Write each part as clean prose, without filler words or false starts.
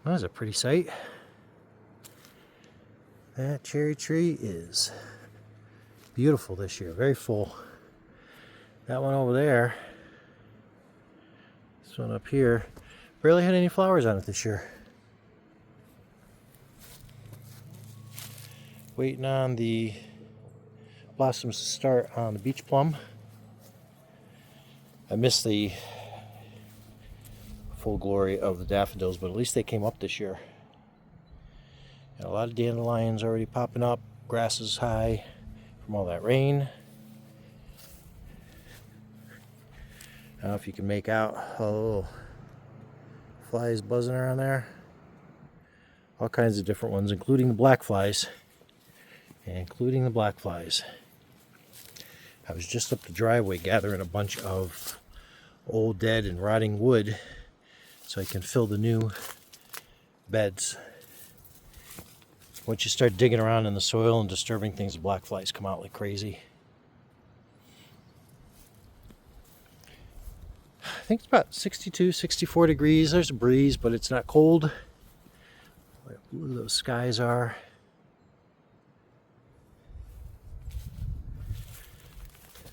Well, that's a pretty sight. That cherry tree is beautiful this year, very full. That one over there, this one up here, barely had any flowers on it this year. Waiting on the blossoms to start on the beach plum. I missed the full glory of the daffodils, but at least they came up this year. Got a lot of dandelions already popping up. Grass is high from all that rain. I don't know if you can make out all the little flies buzzing around there. All kinds of different ones, including the black flies. I was just up the driveway gathering a bunch of old, dead, and rotting wood so I can fill the new beds. Once you start digging around in the soil and disturbing things, the black flies come out like crazy. I think it's about 62, 64 degrees. There's a breeze, but it's not cold. Look how blue those skies are.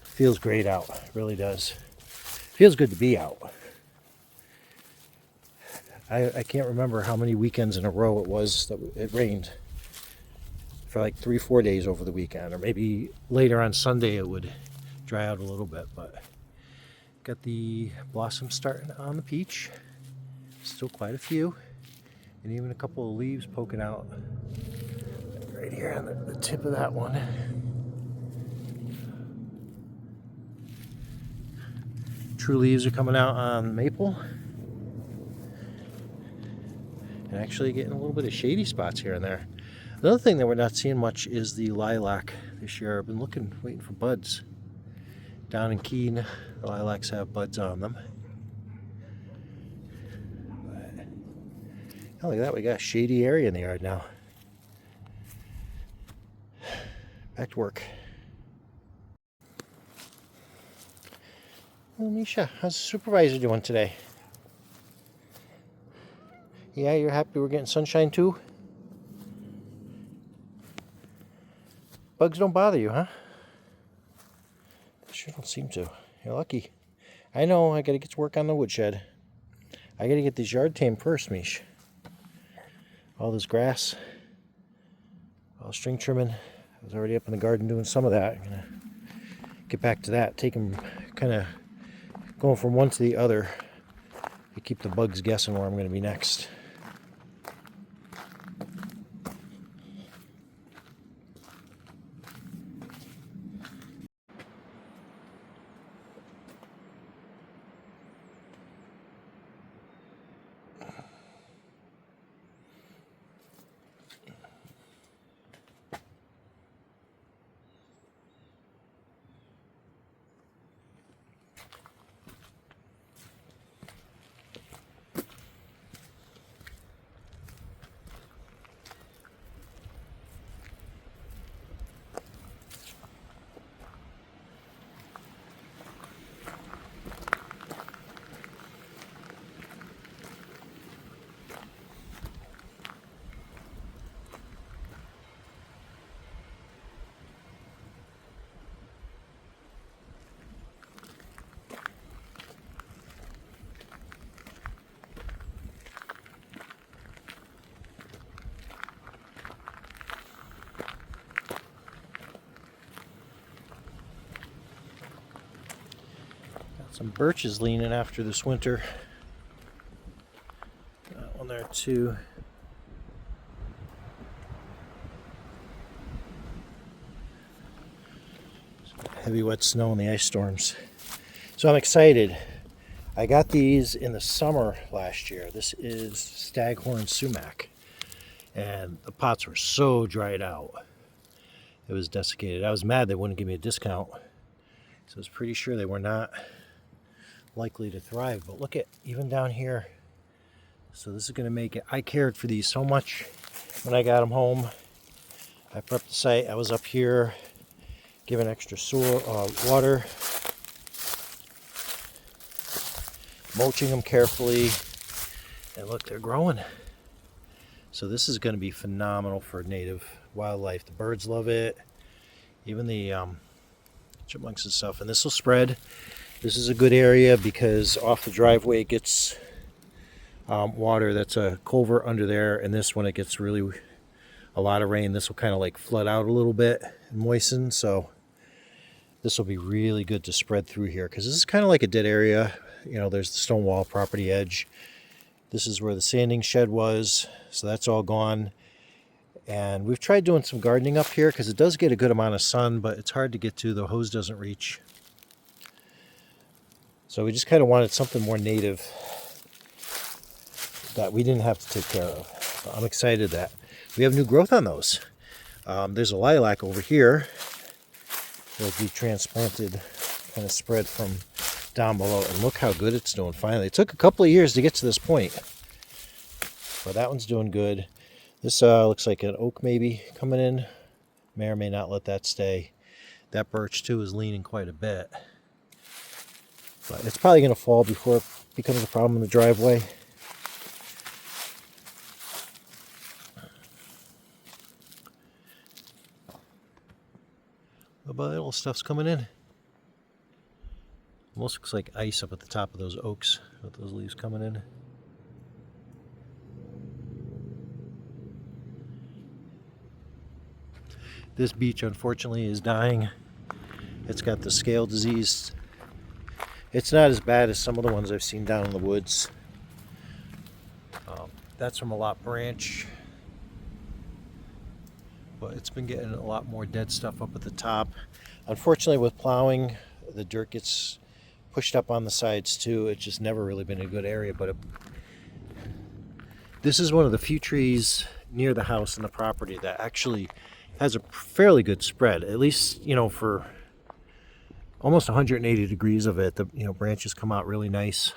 Feels great out, it really does. Feels good to be out. I can't remember how many weekends in a row it was that it rained. For like 3-4 days over the weekend, or maybe later on Sunday it would dry out a little bit, but got the blossoms starting on the peach. Still quite a few, and even a couple of leaves poking out right here on the tip of that one. True leaves are coming out on maple, and actually getting a little bit of shady spots here and there. Another thing that we're not seeing much is the lilac this year. I've been waiting for buds. Down in Keene, the lilacs have buds on them. But, oh, look at that, we got a shady area in the yard now. Back to work. Well, Misha, how's the supervisor doing today? Yeah, you're happy we're getting sunshine too? Bugs don't bother you, huh? They sure don't seem to. You're lucky. I know, I gotta get to work on the woodshed. I gotta get this yard tamed first, Mish. All this grass, all string trimming. I was already up in the garden doing some of that. I'm gonna get back to that. Take them kind of going from one to the other to keep the bugs guessing where I'm gonna be next. Some birches leaning after this winter. That one there too. Heavy wet snow and the ice storms. So I'm excited. I got these in the summer last year. This is staghorn sumac. And the pots were so dried out. It was desiccated. I was mad they wouldn't give me a discount. So I was pretty sure they were not likely to thrive, but look at even down here. So this is going to make it. I cared for these so much when I got them home. I prepped the site. I was up here giving extra water, mulching them carefully, and look, they're growing. So this is going to be phenomenal for native wildlife. The birds love it, even the chipmunks and stuff. And this will spread. This is a good area because off the driveway it gets water. That's a culvert under there, and this, when it gets really a lot of rain, this will kind of like flood out a little bit and moisten. So this will be really good to spread through here because this is kind of like a dead area. You know, there's the stone wall property edge. This is where the sanding shed was, so that's all gone. And we've tried doing some gardening up here because it does get a good amount of sun, but it's hard to get to. The hose doesn't reach. So we just kind of wanted something more native that we didn't have to take care of. So I'm excited that we have new growth on those. There's a lilac over here that we transplanted, kind of spread from down below, and look how good it's doing finally. It took a couple of years to get to this point, but that one's doing good. This looks like an oak maybe coming in. May or may not let that stay. That birch too is leaning quite a bit, but it's probably going to fall before it becomes a problem in the driveway. What about that little stuff's coming in? Almost looks like ice up at the top of those oaks with those leaves coming in. This beech, unfortunately, is dying. It's got the scale disease. It's not as bad as some of the ones I've seen down in the woods. That's from a lot branch, but it's been getting a lot more dead stuff up at the top. Unfortunately, with plowing, the dirt gets pushed up on the sides too. It's just never really been a good area, but this is one of the few trees near the house and the property that actually has a fairly good spread, at least, you know, for almost 180 degrees of it. The branches come out really nice,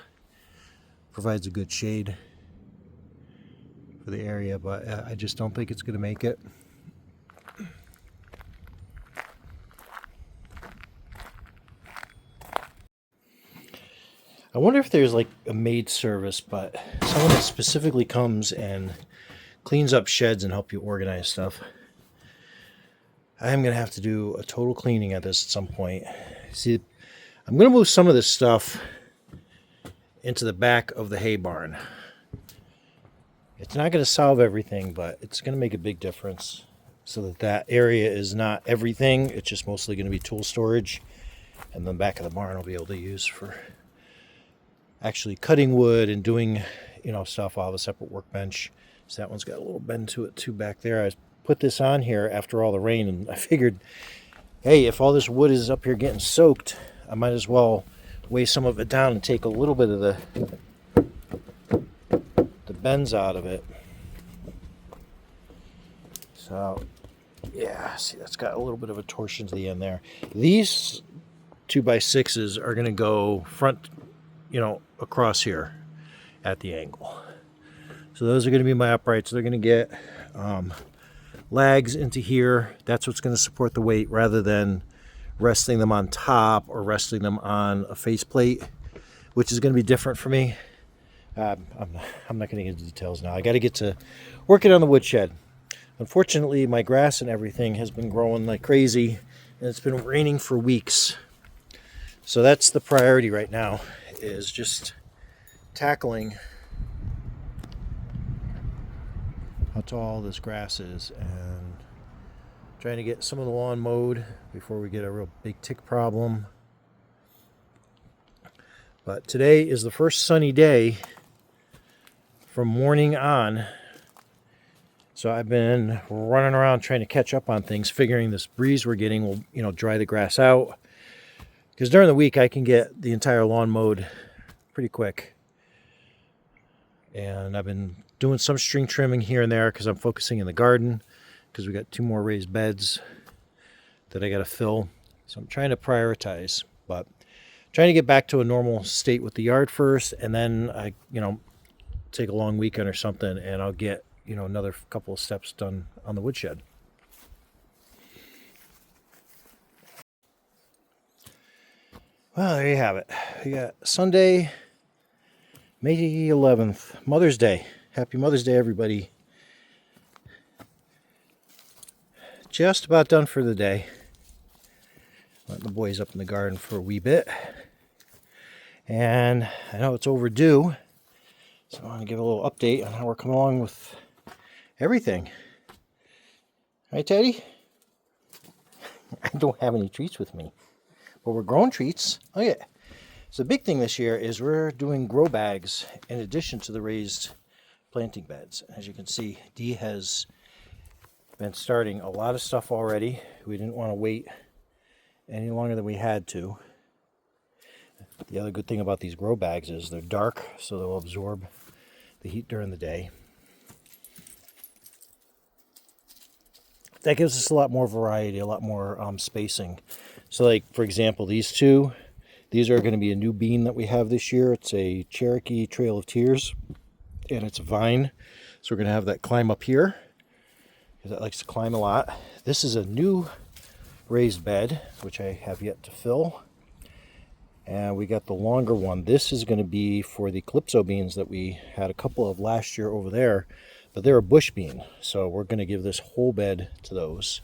provides a good shade for the area, but I just don't think it's going to make it. I wonder if there's like a maid service, but someone that specifically comes and cleans up sheds and help you organize stuff. I am going to have to do a total cleaning at this at some point. See, I'm going to move some of this stuff into the back of the hay barn. It's not going to solve everything, but it's going to make a big difference so that that area is not everything. It's just mostly going to be tool storage, and the back of the barn I'll be able to use for actually cutting wood and doing, stuff. I'll have a separate workbench. So that one's got a little bend to it too back there. I put this on here after all the rain, and I figured, hey, if all this wood is up here getting soaked, I might as well weigh some of it down and take a little bit of the bends out of it. So yeah, see, that's got a little bit of a torsion to the end there. These 2x6s are going to go front, across here at the angle. So those are going to be my uprights. They're going to get lags into here. That's what's going to support the weight, rather than resting them on top or resting them on a faceplate, which is going to be different for me. I'm not going to get into details now. I got to get to working on the woodshed. Unfortunately, my grass and everything has been growing like crazy, and it's been raining for weeks. So that's the priority right now, is just tackling how tall this grass is and trying to get some of the lawn mowed before we get a real big tick problem. But today is the first sunny day from morning on, so I've been running around trying to catch up on things, figuring this breeze we're getting will dry the grass out, because during the week I can get the entire lawn mowed pretty quick. And I've been doing some string trimming here and there because I'm focusing in the garden, because we got 2 more raised beds that I got to fill. So I'm trying to prioritize, but trying to get back to a normal state with the yard first, and then I take a long weekend or something, and I'll get another couple of steps done on the woodshed. Well, there you have it. We got Sunday, May 11th, Mother's Day. Happy Mother's Day, everybody. just about done for the day. Letting the boys up in the garden for a wee bit. And I know it's overdue, so I want to give a little update on how we're coming along with everything. Right, Teddy? I don't have any treats with me, but we're growing treats. Oh yeah. So the big thing this year is we're doing grow bags in addition to the raised planting beds. As you can see, Dee has been starting a lot of stuff already. We didn't want to wait any longer than we had to. The other good thing about these grow bags is they're dark, so they'll absorb the heat during the day. That gives us a lot more variety, a lot more spacing. So like, for example, these two, these are going to be a new bean that we have this year. It's a Cherokee Trail of Tears, and it's a vine. So we're going to have that climb up here, because it likes to climb a lot. This is a new raised bed, which I have yet to fill. And we got the longer one. This is going to be for the Calypso beans that we had a couple of last year over there, but they're a bush bean. So we're going to give this whole bed to those.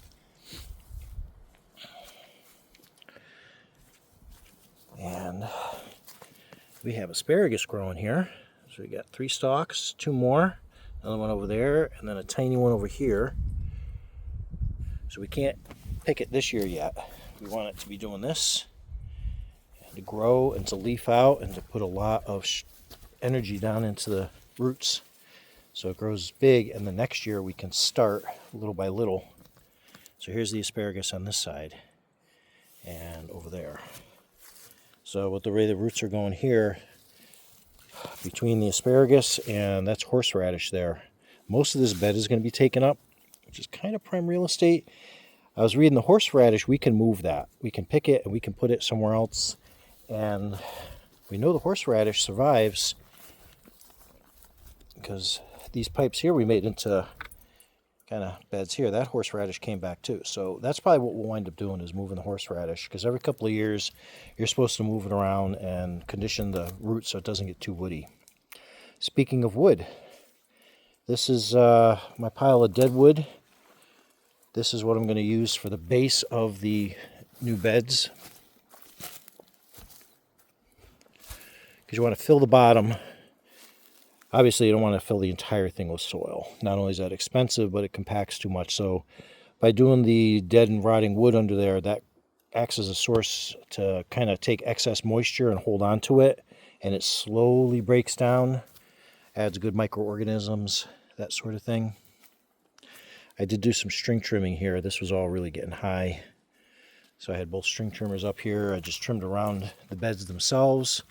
And we have asparagus growing here. So we got 3 stalks, 2 more, another one over there, and then a tiny one over here. So we can't pick it this year yet. We want it to be doing this, to grow and to leaf out and to put a lot of energy down into the roots so it grows big, and the next year we can start little by little. So here's the asparagus on this side and over there. So with the way the roots are going here, between the asparagus and that's horseradish there, most of this bed is going to be taken up, which is kind of prime real estate. I was reading the horseradish, we can move that. We can pick it and we can put it somewhere else. And we know the horseradish survives because these pipes here we made into kind of beds here. That horseradish came back too. So that's probably what we'll wind up doing, is moving the horseradish, because every couple of years you're supposed to move it around and condition the roots so it doesn't get too woody. Speaking of wood, this is my pile of dead wood. This is what I'm going to use for the base of the new beds. Because you want to fill the bottom. Obviously, you don't want to fill the entire thing with soil. Not only is that expensive, but it compacts too much. So by doing the dead and rotting wood under there, that acts as a source to kind of take excess moisture and hold on to it. And it slowly breaks down, adds good microorganisms, that sort of thing. I did do some string trimming here. This was all really getting high. So I had both string trimmers up here. I just trimmed around the beds themselves.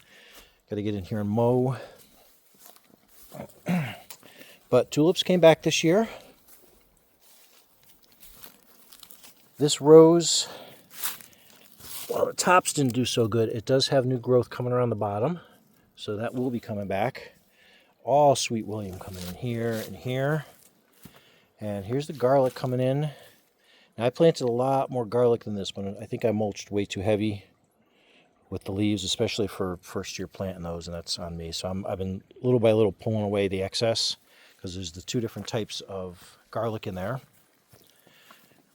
Got to get in here and mow. But tulips came back this year. This rose, well, the tops didn't do so good. It does have new growth coming around the bottom, so that will be coming back. All Sweet William coming in here and here. And here's the garlic coming in. Now, I planted a lot more garlic than this one. I think I mulched way too heavy with the leaves, especially for first year planting those, and that's on me. So I've been little by little pulling away the excess, because there's the 2 different types of garlic in there.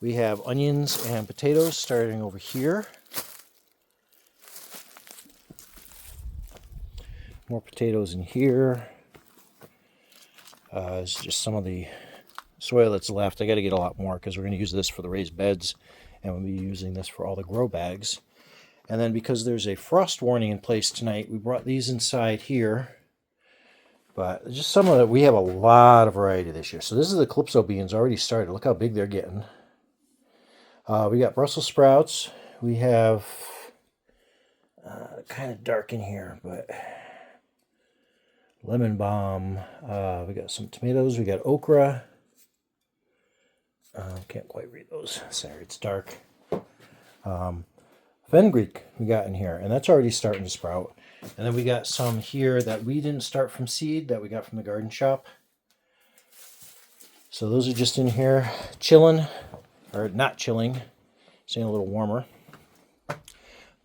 We have onions and potatoes starting over here. More potatoes in here. It's just some of the soil that's left. I got to get a lot more, because we're going to use this for the raised beds, and we'll be using this for all the grow bags. And then because there's a frost warning in place tonight, we brought these inside here. But just some of it, we have a lot of variety this year. So this is the Calypso beans already started. Look how big they're getting. We got Brussels sprouts. We have kind of dark in here, but lemon balm. We got some tomatoes. We got okra. Can't quite read those. Sorry, it's dark. Fenugreek we got in here, and that's already starting to sprout. And then we got some here that we didn't start from seed, that we got from the garden shop. So those are just in here chilling, or not chilling, staying a little warmer.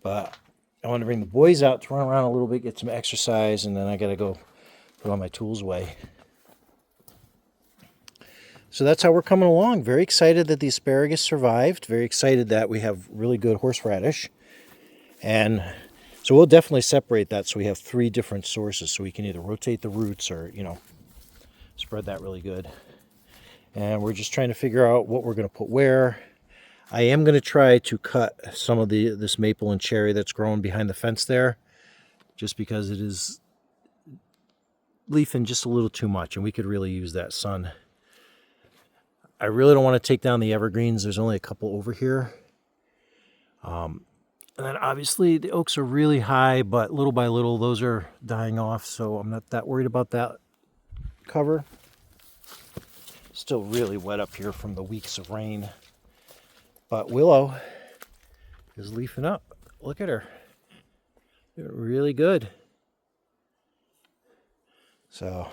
But I want to bring the boys out to run around a little bit, get some exercise, and then I got to go put all my tools away. So that's how we're coming along. Very excited that the asparagus survived. Very excited that we have really good horseradish. And so we'll definitely separate that so we have 3 different sources. So we can either rotate the roots or, spread that really good. And we're just trying to figure out what we're going to put where. I am going to try to cut some of this maple and cherry that's growing behind the fence there, just because it is leafing just a little too much and we could really use that sun. I really don't want to take down the evergreens. There's only a couple over here. And then obviously the oaks are really high, but little by little those are dying off, so I'm not that worried about that cover. Still really wet up here from the weeks of rain. But Willow is leafing up. Look at her. They're really good. So,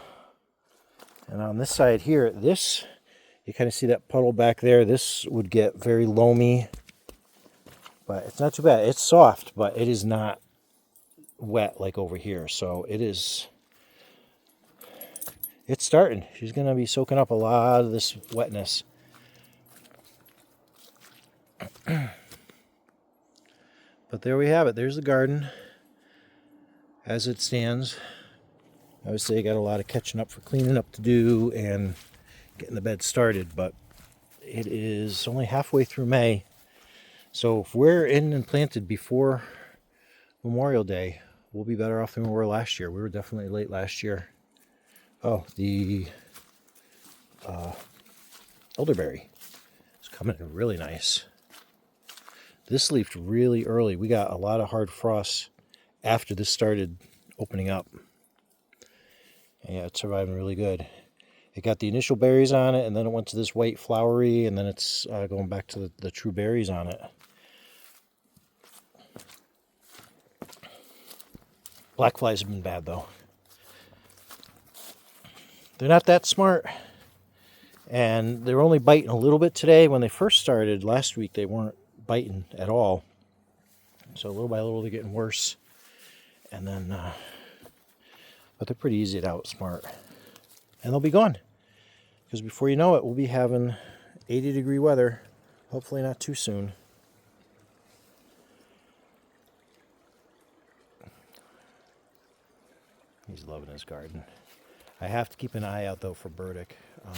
and on this side here, you kind of see that puddle back there. This would get very loamy, but it's not too bad. It's soft, but it is not wet like over here. So it's starting. She's going to be soaking up a lot of this wetness. But there we have it. There's the garden as it stands. Obviously I got a lot of catching up for cleaning up to do and getting the bed started, but it is only halfway through May. So if we're in and planted before Memorial Day, we'll be better off than we were last year. We were definitely late last year. Oh, the elderberry is coming in really nice. This leafed really early. We got a lot of hard frost after this started opening up. And yeah, it's surviving really good. It got the initial berries on it, and then it went to this white flowery, and then it's going back to the true berries on it. Black flies have been bad, though. They're not that smart, and they're only biting a little bit today. When they first started last week, they weren't biting at all. So little by little, they're getting worse. And then, but they're pretty easy to outsmart. And they'll be gone. Because before you know it, we'll be having 80-degree weather. Hopefully not too soon. He's loving his garden. I have to keep an eye out, though, for burdock.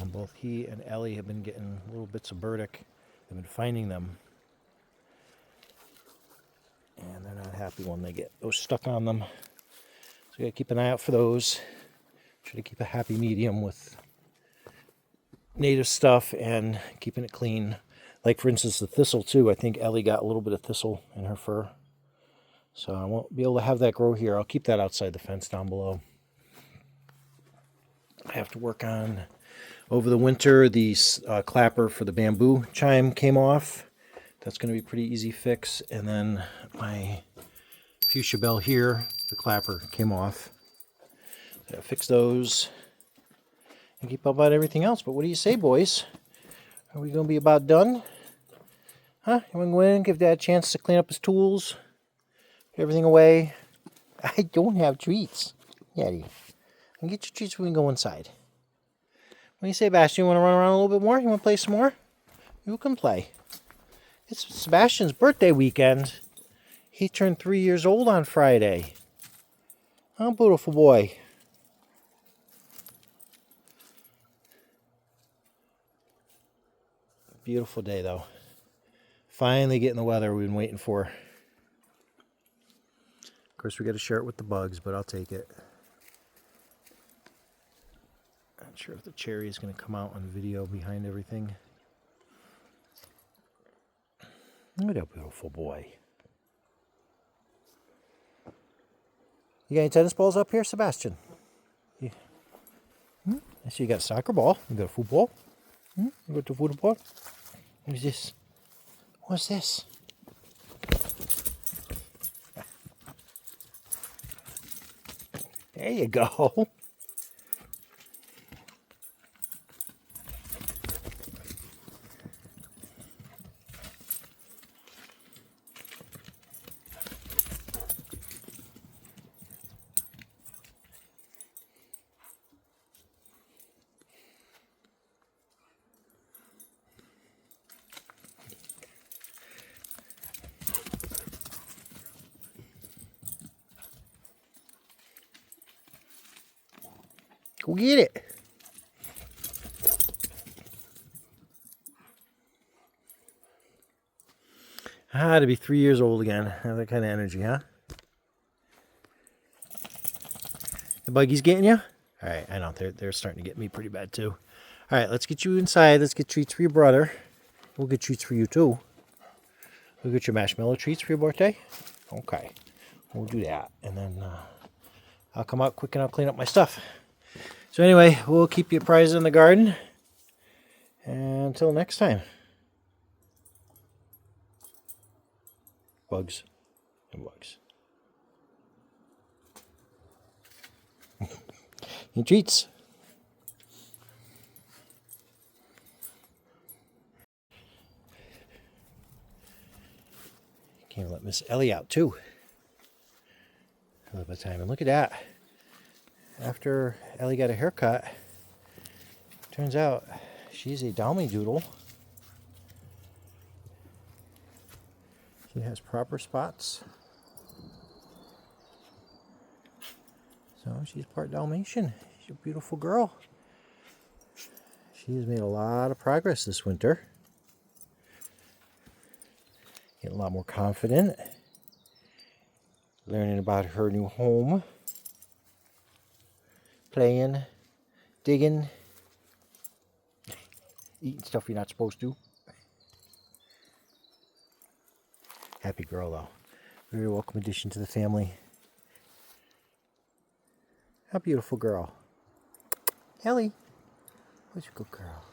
Both he and Ellie have been getting little bits of burdock. They've been finding them. And they're not happy when they get those stuck on them. So we got to keep an eye out for those. Try to keep a happy medium with native stuff and keeping it clean. Like, for instance, the thistle, too. I think Ellie got a little bit of thistle in her fur. So I won't be able to have that grow here. I'll keep that outside the fence down below. I have to work on, over the winter, the clapper for the bamboo chime came off. That's going to be a pretty easy fix. And then my fuchsia bell here, the clapper came off. I gotta fix those and keep up on everything else. But what do you say, boys? Are we going to be about done? Huh? You want to go in and give Dad a chance to clean up his tools? Put everything away? I don't have treats. Yeti. And get your treats when we go inside. What do you say, Bash? You want to run around a little bit more? You want to play some more? You can play. It's Sebastian's birthday weekend. He turned 3 years old on Friday. Oh, beautiful boy. Beautiful day, though. Finally getting the weather we've been waiting for. Of course, we got to share it with the bugs, but I'll take it. Not sure if the cherry is going to come out on video behind everything. Look at that beautiful boy. You got any tennis balls up here, Sebastian? Yeah. I see you got a soccer ball. You got a football. You got the football. What is this? What's this? There you go. Go get it. To be 3 years old again. Have that kind of energy, huh? The buggy's getting you? All right, I know. They're starting to get me pretty bad, too. All right, let's get you inside. Let's get treats for your brother. We'll get treats for you, too. We'll get your marshmallow treats for your birthday. Okay. We'll do that. And then I'll come out quick and I'll clean up my stuff. So anyway, we'll keep you apprised in the garden. And until next time. Bugs and bugs. Eat treats. Can't let Miss Ellie out too. A little bit of time. And look at that. After Ellie got a haircut, turns out she's a Dalmy Doodle. She has proper spots. So she's part Dalmatian. She's a beautiful girl. She has made a lot of progress this winter. Getting a lot more confident. Learning about her new home. Playing. Digging. Eating stuff you're not supposed to. Happy girl though. Very welcome addition to the family. A beautiful girl. Ellie. Who's a good girl?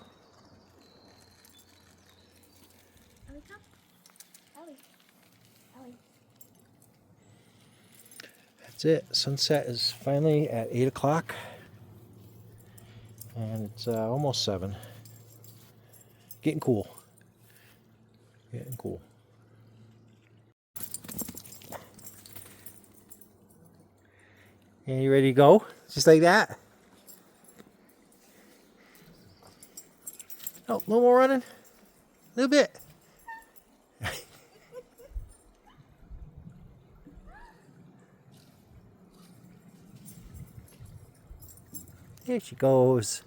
Ellie, come. Ellie. Ellie. That's it. Sunset is finally at 8 o'clock. And it's almost 7. Getting cool. Getting cool. And you ready to go? Just like that? Oh, a little more running? A little bit. There she goes.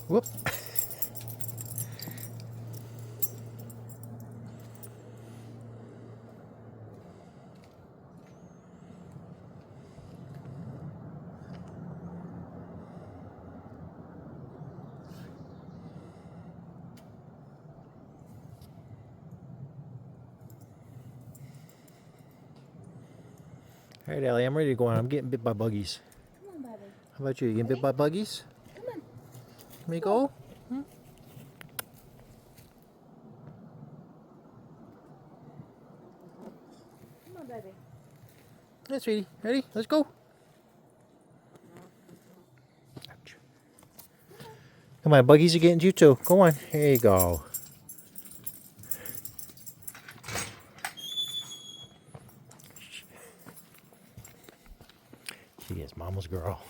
Whoop. All right, Ellie, I'm ready to go on. I'm getting bit by buggies. Come on, baby. How about you? You getting bit by buggies? Come on. Let me go? Hmm? Come on, baby. Yeah, sweetie. Ready? Let's go. Ouch. Come on, buggies are getting you too. Go on. Here you go. She is mama's girl.